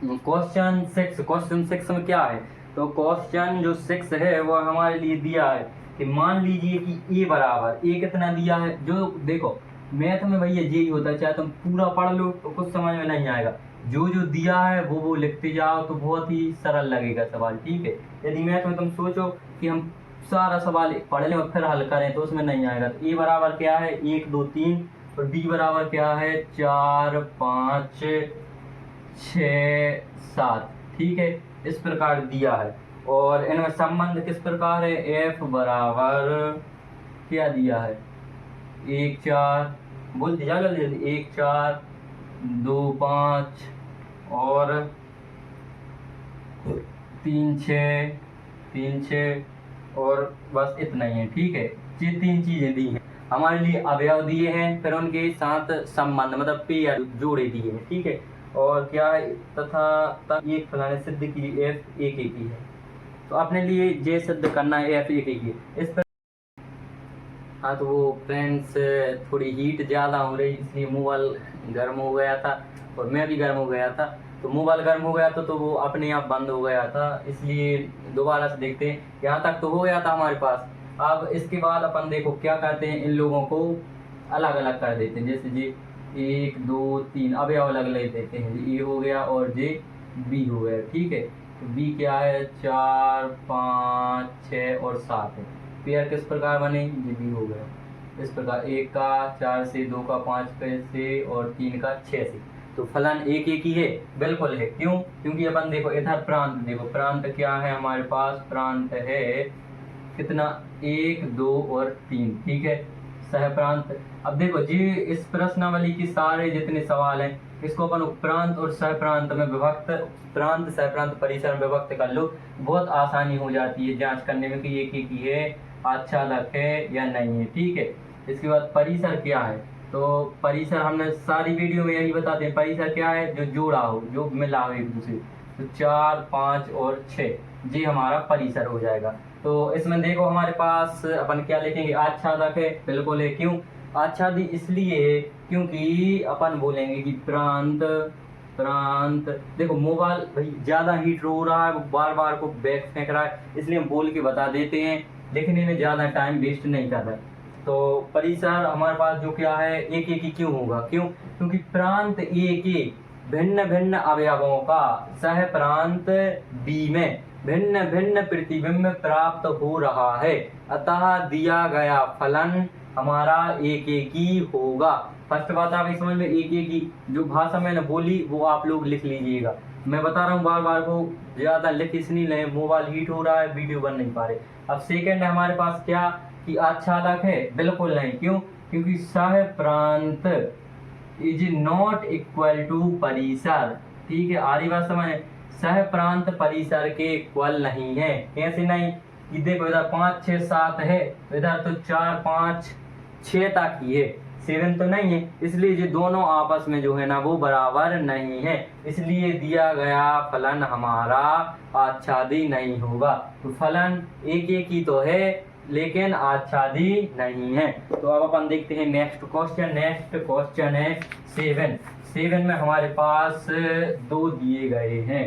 Question 6 में क्या है, तो क्वेश्चन जो 6 है वो हमारे लिए दिया है कि मान लीजिए कि ए बराबर ए कितना दिया है। जो देखो मैथ में भैया यही होता है, चाहे तुम पूरा पढ़ लो तो कुछ समझ में नहीं आएगा, जो जो दिया है वो लिखते जाओ तो बहुत ही सरल लगेगा सवाल। ठीक है, यदि मैथ में तुम सोचो कि हम सारा सवाल पढ़ लें और फिर हल करें तो उसमें नहीं आएगा। तो ए बराबर क्या है 1 2 3, और बी बराबर क्या है 4 5 6 7। ठीक है, इस प्रकार दिया है। और इनमें संबंध किस प्रकार है, एफ बराबर क्या दिया है 1 4, बोल दिया जल्दी जल्दी, 1 4 2 5 और 3 6 और बस इतना ही है। ठीक है, ये 3 चीजें दी हैं हमारे लिए, अवयव दिए हैं, फिर उनके साथ संबंध मतलब पेयर जोड़े दिए हैं। ठीक है, और क्या है तथा एक फलाने सिद्ध की एफ एक एक ही है, तो अपने लिए ये सिद्ध करना है एफ एक एक ही है। इस पर हाँ, तो वो फ्रेंड्स थोड़ी हीट ज़्यादा हो रही इसलिए मोबाइल गर्म हो गया था और मैं भी गर्म हो गया था। तो मोबाइल गर्म हो गया था तो वो अपने आप बंद हो गया था, इसलिए दोबारा से देखते हैं। यहाँ तक तो हो गया था हमारे पास। अब इसके बाद अपन देखो क्या करते हैं, इन लोगों को अलग अलग कर देते हैं। जैसे जी 1 2 3 अब अलग अलग देते हैं, जी ए हो गया और जे बी हो गया। ठीक है, तो बी क्या है 4 5 6 और 7 है। पेयर किस प्रकार बने, ये भी हो गया इस प्रकार, 1 का 4 से, 2 का 5 से और 3 का 6 से। तो फलन एक एक ही है, बिल्कुल है। क्यों, क्योंकि अपन देखो इधर प्रांत देखो, प्रांत क्या है हमारे पास, प्रांत है कितना 1 2 और 3। ठीक है, सह प्रांत। अब देखो जी इस प्रश्नावली के सारे जितने सवाल हैं इसको अपन उपप्रांत और सह प्रांत में विभक्त, प्रांत सह प्रांत परिसर में विभक्त कर लो, बहुत आसानी हो जाती है जांच करने में कि एक एक ही है, आच्छादक है या नहीं है। ठीक है, इसके बाद परिसर क्या है, तो परिसर हमने सारी वीडियो में यही बताते हैं, परिसर क्या है जो जोड़ा हो, जो मिला हो एक दूसरे। तो 4 5 और 6 जी हमारा परिसर हो जाएगा। तो इसमें देखो हमारे पास अपन क्या लिखेंगे, आच्छादक है, बिल्कुल है। क्यों आच्छादी, इसलिए है क्योंकि अपन बोलेंगे कि प्रांत प्रांत। देखो मोबाइल भाई ज्यादा हीट हो रहा है, वो बार बार को बैक फेंक रहा है, इसलिए हम बोल के बता देते हैं, लिखने में ज्यादा टाइम वेस्ट नहीं कर रहा है। तो परिसर हमारे पास जो क्या है एक एक ही क्यों होगा, क्यों, क्योंकि प्रांत एक एक भिन्न भिन्न अवयवों का सह प्रांत बी में भिन्न भिन्न प्रतिबिंब प्राप्त हो रहा है, अतः दिया गया फलन हमारा एक एक ही होगा। फर्स्ट बात आप समझ में, एक एक ही जो भाषा मैंने बोली वो आप लोग लिख लीजिएगा। मैं बता रहा हूँ बार बार को, ज्यादा लिख इसलिए नहीं, मोबाइल हीट हो रहा है, वीडियो बन नहीं पा रहे। अब सेकंड है हमारे पास क्या कि आच्छादक है, बिल्कुल नहीं। क्यों, क्योंकि सह प्रांत इज नॉट इक्वल टू परिसर। ठीक है, आरी बात समझ, सह प्रांत परिसर के इक्वल नहीं है। कैसे नहीं, कि देखो इधर 5 6 7 है, इधर तो 4 5 6 तक ही है, 7 तो नहीं है, इसलिए ये दोनों आपस में जो है ना वो बराबर नहीं है, इसलिए दिया गया फलन हमारा आच्छादी नहीं होगा। तो फलन एक एक ही तो है लेकिन आच्छादी नहीं है। तो अब अपन देखते हैं नेक्स्ट क्वेश्चन। नेक्स्ट क्वेश्चन है 7 में हमारे पास 2 दिए गए हैं।